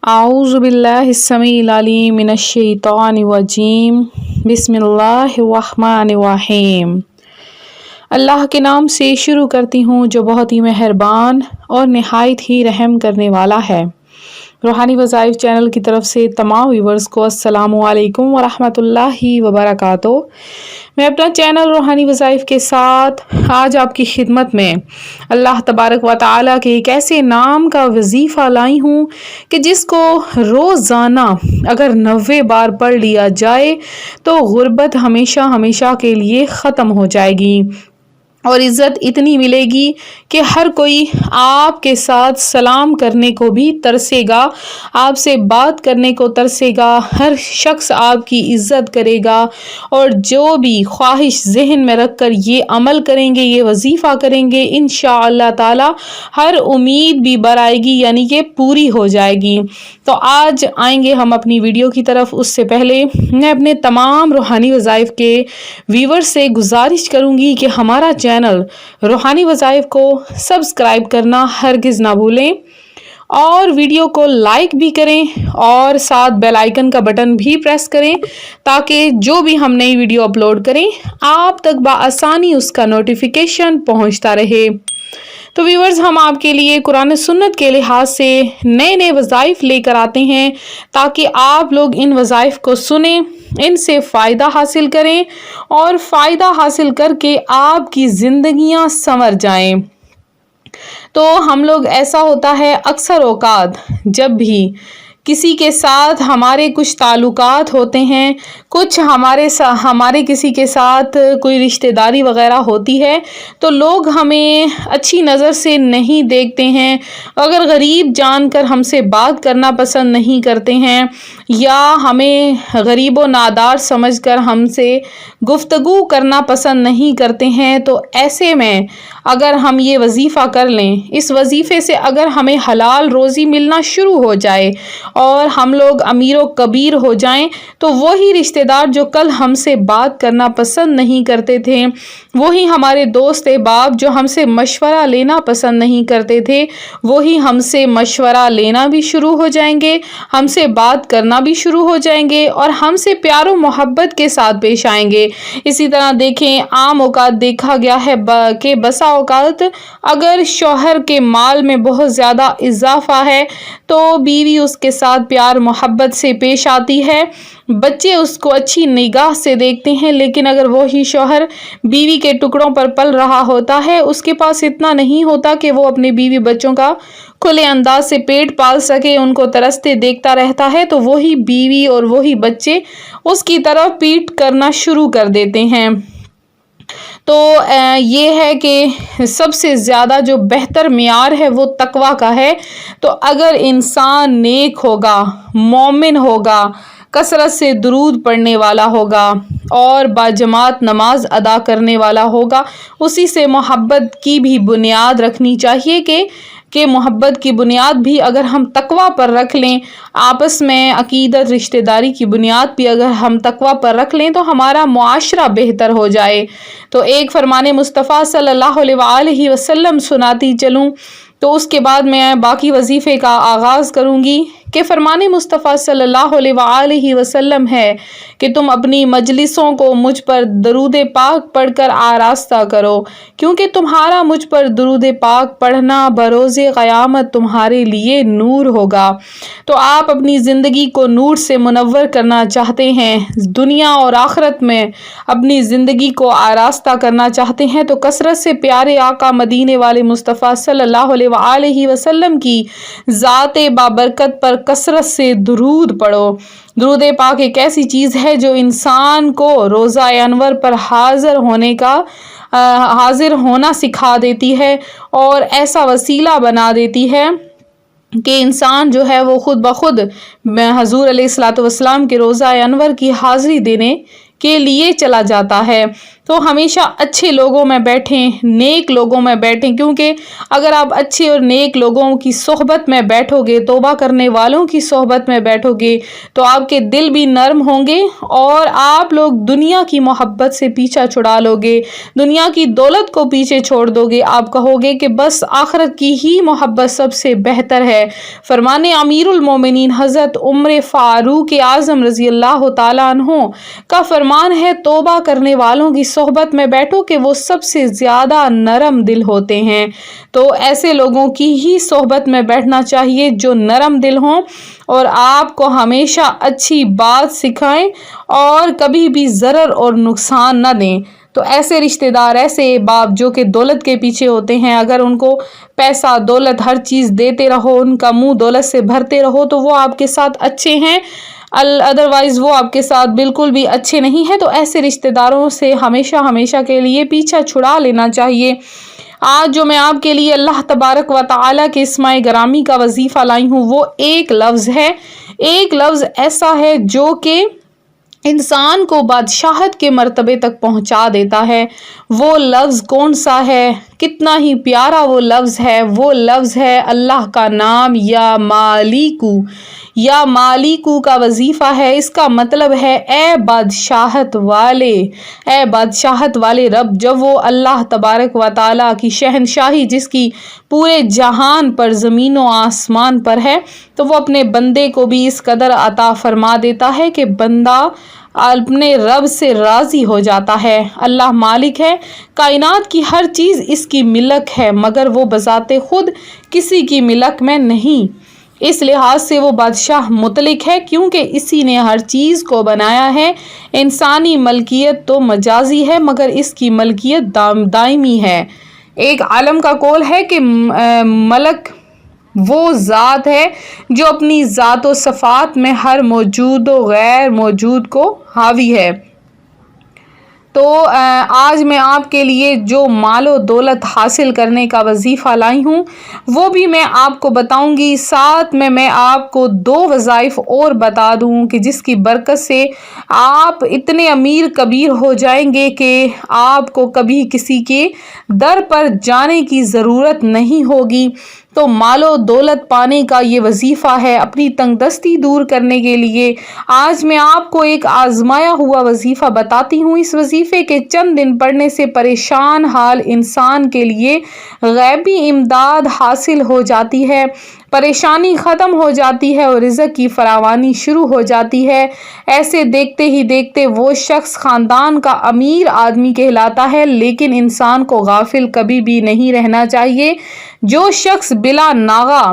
اعوذ باللہ السمیع العلیم من الشیطان الرجیم بسم اللہ الرحمن الرحیم۔ اللہ کے نام سے شروع کرتی ہوں جو بہت ہی مہربان اور نہایت ہی رحم کرنے والا ہے۔ روحانی وظائف چینل کی طرف سے تمام ویورز کو السلام علیکم ورحمۃ اللہ وبرکاتہ۔ میں اپنا چینل روحانی وظائف کے ساتھ آج آپ کی خدمت میں اللہ تبارک و تعالیٰ کے ایک ایسے نام کا وظیفہ لائی ہوں کہ جس کو روزانہ اگر 90 بار پڑھ لیا جائے تو غربت ہمیشہ ہمیشہ کے لیے ختم ہو جائے گی اور عزت اتنی ملے گی کہ ہر کوئی آپ کے ساتھ سلام کرنے کو بھی ترسے گا، آپ سے بات کرنے کو ترسے گا، ہر شخص آپ کی عزت کرے گا اور جو بھی خواہش ذہن میں رکھ کر یہ عمل کریں گے، یہ وظیفہ کریں گے، انشاءاللہ تعالی ہر امید بھی برآئے گی، یعنی کہ پوری ہو جائے گی۔ تو آج آئیں گے ہم اپنی ویڈیو کی طرف۔ اس سے پہلے میں اپنے تمام روحانی وظائف کے ویور سے گزارش کروں گی کہ ہمارا چینل روحانی وظائف کو سبسکرائب کرنا ہرگز نہ بھولیں اور ویڈیو کو لائک بھی کریں اور ساتھ بیل آئیکن کا بٹن بھی پریس کریں تاکہ جو بھی ہم نئی ویڈیو اپلوڈ کریں آپ تک بآسانی اس کا نوٹیفیکیشن پہنچتا رہے۔ تو ویورز، ہم آپ کے لیے قرآن سنت کے لحاظ سے نئے وظائف لے کر آتے ہیں تاکہ آپ لوگ ان وظائف کو سنیں، ان سے فائدہ حاصل کریں اور فائدہ حاصل کر کے آپ کی زندگیاں سنور جائیں۔ تو ہم لوگ ایسا ہوتا ہے اکثر اوقات جب بھی کسی کے ساتھ ہمارے کچھ تعلقات ہوتے ہیں، کچھ ہمارے کسی کے ساتھ کوئی رشتہ داری وغیرہ ہوتی ہے تو لوگ ہمیں اچھی نظر سے نہیں دیکھتے ہیں، اگر غریب جان کر ہم سے بات کرنا پسند نہیں کرتے ہیں یا ہمیں غریب و نادار سمجھ کر ہم سے گفتگو کرنا پسند نہیں کرتے ہیں، تو ایسے میں اگر ہم یہ وظیفہ کر لیں، اس وظیفے سے اگر ہمیں حلال روزی ملنا شروع ہو جائے اور ہم لوگ امیر و کبیر ہو جائیں تو وہی رشتہ دار جو کل ہم سے بات کرنا پسند نہیں کرتے تھے، وہی ہمارے دوست احباب جو ہم سے مشورہ لینا پسند نہیں کرتے تھے، وہی ہم سے مشورہ لینا بھی شروع ہو جائیں گے، ہم سے بات کرنا بھی شروع ہو جائیں گے اور ہم سے پیار و محبت کے ساتھ پیش آئیں گے۔ اسی طرح دیکھیں، عام اوقات دیکھا گیا ہے کہ بسا اوقات اگر شوہر کے مال میں بہت زیادہ اضافہ ہے تو بیوی اس کے ساتھ پیار محبت سے پیش آتی ہے، بچے اس کو اچھی نگاہ سے دیکھتے ہیں، لیکن اگر وہی شوہر بیوی کے ٹکڑوں پر پل رہا ہوتا ہے، اس کے پاس اتنا نہیں ہوتا کہ وہ اپنے بیوی بچوں کا کھلے انداز سے پیٹ پال سکے، ان کو ترستے دیکھتا رہتا ہے، تو وہی بیوی اور وہی بچے اس کی طرف پیٹ کرنا شروع کر دیتے ہیں۔ تو یہ ہے کہ سب سے زیادہ جو بہتر معیار ہے وہ تقویٰ کا ہے۔ تو اگر انسان نیک ہوگا، مومن ہوگا، کثرت سے درود پڑھنے والا ہوگا اور باجماعت نماز ادا کرنے والا ہوگا، اسی سے محبت کی بھی بنیاد رکھنی چاہیے کہ محبت کی بنیاد بھی اگر ہم تقویٰ پر رکھ لیں، آپس میں عقیدت رشتہ داری کی بنیاد بھی اگر ہم تقویٰ پر رکھ لیں تو ہمارا معاشرہ بہتر ہو جائے۔ تو ایک فرمان مصطفیٰ صلی اللہ علیہ وآلہ وسلم سناتی چلوں تو اس کے بعد میں باقی وظیفے کا آغاز کروں گی کہ فرمان مصطفیٰ صلی اللہ علیہ وآلہ وسلم ہے کہ تم اپنی مجلسوں کو مجھ پر درود پاک پڑھ کر آراستہ کرو، کیونکہ تمہارا مجھ پر درود پاک پڑھنا بروز قیامت تمہارے لیے نور ہوگا۔ تو آپ اپنی زندگی کو نور سے منور کرنا چاہتے ہیں، دنیا اور آخرت میں اپنی زندگی کو آراستہ کرنا چاہتے ہیں تو کثرت سے پیارے آقا مدینے والے مصطفیٰ صلی اللہ علیہ وآلہ وسلم کی ذات بابرکت پر کثرت سے درود پڑھو۔ درود پاک ایک ایسی چیز ہے جو انسان کو روزہ انور پر حاضر ہونا سکھا دیتی ہے اور ایسا وسیلہ بنا دیتی ہے کہ انسان جو ہے وہ خود بخود حضور علیہ الصلوۃ والسلام کے روزہ انور کی حاضری دینے کے لیے چلا جاتا ہے۔ تو ہمیشہ اچھے لوگوں میں بیٹھیں، نیک لوگوں میں بیٹھیں، کیونکہ اگر آپ اچھے اور نیک لوگوں کی صحبت میں بیٹھو گے، توبہ کرنے والوں کی صحبت میں بیٹھو گے، تو آپ کے دل بھی نرم ہوں گے اور آپ لوگ دنیا کی محبت سے پیچھا چھڑا لو گے، دنیا کی دولت کو پیچھے چھوڑ دو گے، آپ کہو گے کہ بس آخرت کی ہی محبت سب سے بہتر ہے۔ فرمانے امیر المومنین حضرت عمر فاروق اعظم رضی اللہ تعالیٰ عنہ کا فرمان ہے، توبہ کرنے والوں کی صحبت میں بیٹھو کہ وہ سب سے زیادہ نرم دل ہوتے ہیں۔ تو ایسے لوگوں کی ہی صحبت میں بیٹھنا چاہیے جو نرم دل ہوں اور آپ کو ہمیشہ اچھی بات سکھائیں اور کبھی بھی ضرر اور نقصان نہ دیں۔ تو ایسے رشتہ دار، ایسے باپ جو کہ دولت کے پیچھے ہوتے ہیں، اگر ان کو پیسہ دولت ہر چیز دیتے رہو، ان کا منہ دولت سے بھرتے رہو، تو وہ آپ کے ساتھ اچھے ہیں، ادروائز وہ آپ کے ساتھ بالکل بھی اچھے نہیں ہیں۔ تو ایسے رشتہ داروں سے ہمیشہ کے لیے پیچھا چھڑا لینا چاہیے۔ آج جو میں آپ کے لیے اللہ تبارک و تعالیٰ کے اسماء گرامی کا وظیفہ لائی ہوں، وہ ایک لفظ ہے، ایک لفظ ایسا ہے جو کہ انسان کو بادشاہت کے مرتبے تک پہنچا دیتا ہے۔ وہ لفظ کون سا ہے؟ کتنا ہی پیارا وہ لفظ ہے، وہ لفظ ہے اللہ کا نام یا مالکو۔ یا مالکو کا وظیفہ ہے، اس کا مطلب ہے اے بادشاہت والے، اے بادشاہت والے رب۔ جب وہ اللہ تبارک و تعالیٰ کی شہنشاہی جس کی پورے جہان پر، زمین و آسمان پر ہے، تو وہ اپنے بندے کو بھی اس قدر عطا فرما دیتا ہے کہ بندہ اپنے رب سے راضی ہو جاتا ہے۔ اللہ مالک ہے، کائنات کی ہر چیز اس کی ملک ہے، مگر وہ بذات خود کسی کی ملک میں نہیں۔ اس لحاظ سے وہ بادشاہ مطلق ہے کیونکہ اسی نے ہر چیز کو بنایا ہے۔ انسانی ملکیت تو مجازی ہے مگر اس کی ملکیت دائمی ہے۔ ایک عالم کا قول ہے کہ ملک وہ ذات ہے جو اپنی ذات و صفات میں ہر موجود و غیر موجود کو حاوی ہے۔ تو آج میں آپ کے لیے جو مال و دولت حاصل کرنے کا وظیفہ لائی ہوں وہ بھی میں آپ کو بتاؤں گی، ساتھ میں آپ کو 2 وظائف اور بتا دوں کہ جس کی برکت سے آپ اتنے امیر کبیر ہو جائیں گے کہ آپ کو کبھی کسی کے در پر جانے کی ضرورت نہیں ہوگی۔ تو مال و دولت پانے کا یہ وظیفہ ہے، اپنی تنگ دستی دور کرنے کے لیے آج میں آپ کو ایک آزمایا ہوا وظیفہ بتاتی ہوں۔ اس وظیفے کے چند دن پڑھنے سے پریشان حال انسان کے لیے غیبی امداد حاصل ہو جاتی ہے، پریشانی ختم ہو جاتی ہے اور رزق کی فراوانی شروع ہو جاتی ہے۔ ایسے دیکھتے ہی دیکھتے وہ شخص خاندان کا امیر آدمی کہلاتا ہے۔ لیکن انسان کو غافل کبھی بھی نہیں رہنا چاہیے۔ جو شخص بلا ناغہ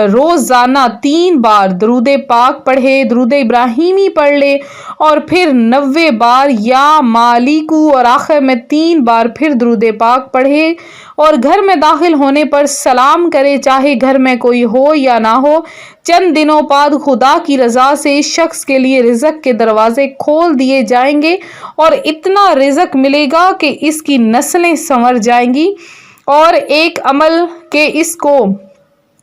روزانہ 3 بار درود پاک پڑھے، درود ابراہیمی پڑھ لے اور پھر 90 بار یا مالکو اور آخر میں 3 بار پھر درود پاک پڑھے اور گھر میں داخل ہونے پر سلام کرے، چاہے گھر میں کوئی ہو یا نہ ہو، چند دنوں بعد خدا کی رضا سے اس شخص کے لیے رزق کے دروازے کھول دیے جائیں گے اور اتنا رزق ملے گا کہ اس کی نسلیں سنور جائیں گی۔ اور ایک عمل کہ اس کو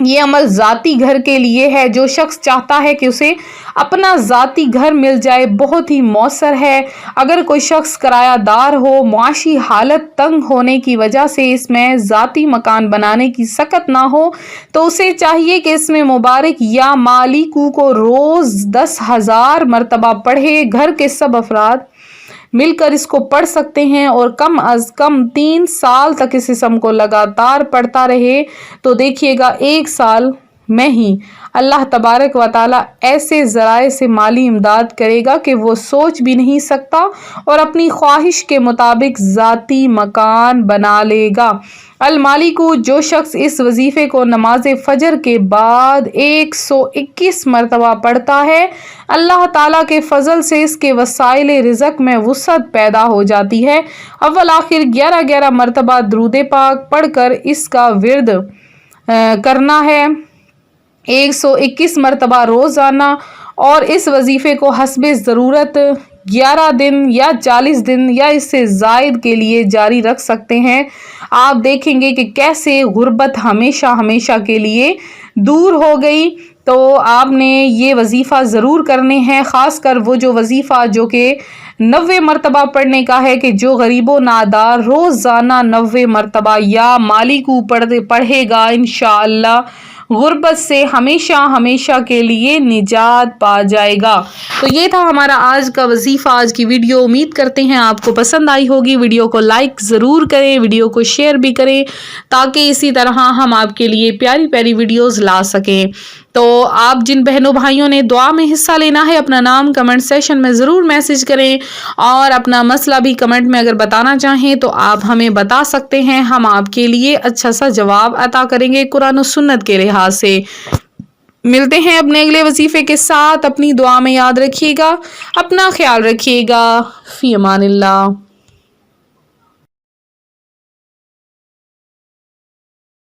یہ عمل ذاتی گھر کے لیے ہے، جو شخص چاہتا ہے کہ اسے اپنا ذاتی گھر مل جائے بہت ہی مؤثر ہے۔ اگر کوئی شخص کرایہ دار ہو، معاشی حالت تنگ ہونے کی وجہ سے اس میں ذاتی مکان بنانے کی سکت نہ ہو تو اسے چاہیے کہ اس میں مبارک یا مالکو کو روز 10,000 مرتبہ پڑھے۔ گھر کے سب افراد مل کر اس کو پڑھ سکتے ہیں اور کم از کم 3 سال تک اس اسم کو لگاتار پڑھتا رہے تو دیکھیے گا 1 سال میں ہی اللہ تبارک و تعالیٰ ایسے ذرائع سے مالی امداد کرے گا کہ وہ سوچ بھی نہیں سکتا اور اپنی خواہش کے مطابق ذاتی مکان بنا لے گا۔ المالکو، جو شخص اس وظیفے کو نماز فجر کے بعد 121 مرتبہ پڑھتا ہے، اللہ تعالیٰ کے فضل سے اس کے وسائل رزق میں وسعت پیدا ہو جاتی ہے۔ اول آخر 11 مرتبہ درود پاک پڑھ کر اس کا ورد کرنا ہے، 121 مرتبہ روزانہ، اور اس وظیفے کو حسب ضرورت 11 دن یا 40 دن یا اس سے زائد کے لیے جاری رکھ سکتے ہیں۔ آپ دیکھیں گے کہ کیسے غربت ہمیشہ کے لیے دور ہو گئی۔ تو آپ نے یہ وظیفہ ضرور کرنے ہیں، خاص کر وہ جو وظیفہ جو کہ 90 مرتبہ پڑھنے کا ہے، کہ جو غریب و نادار روزانہ 90 مرتبہ یا مالکو پڑھے گا انشاءاللہ غربت سے ہمیشہ ہمیشہ کے لیے نجات پا جائے گا۔ تو یہ تھا ہمارا آج کا وظیفہ، آج کی ویڈیو۔ امید کرتے ہیں آپ کو پسند آئی ہوگی۔ ویڈیو کو لائک ضرور کریں، ویڈیو کو شیئر بھی کریں، تاکہ اسی طرح ہم آپ کے لیے پیاری پیاری ویڈیوز لا سکیں۔ تو آپ جن بہنوں بھائیوں نے دعا میں حصہ لینا ہے، اپنا نام کمنٹ سیشن میں ضرور میسج کریں، اور اپنا مسئلہ بھی کمنٹ میں اگر بتانا چاہیں تو آپ ہمیں بتا سکتے ہیں، ہم آپ کے لیے اچھا سا جواب عطا کریں گے قرآن و سنت کے لحاظ سے۔ ملتے ہیں اپنے اگلے وظیفے کے ساتھ، اپنی دعا میں یاد رکھیے گا، اپنا خیال رکھیے گا، فی امان اللہ۔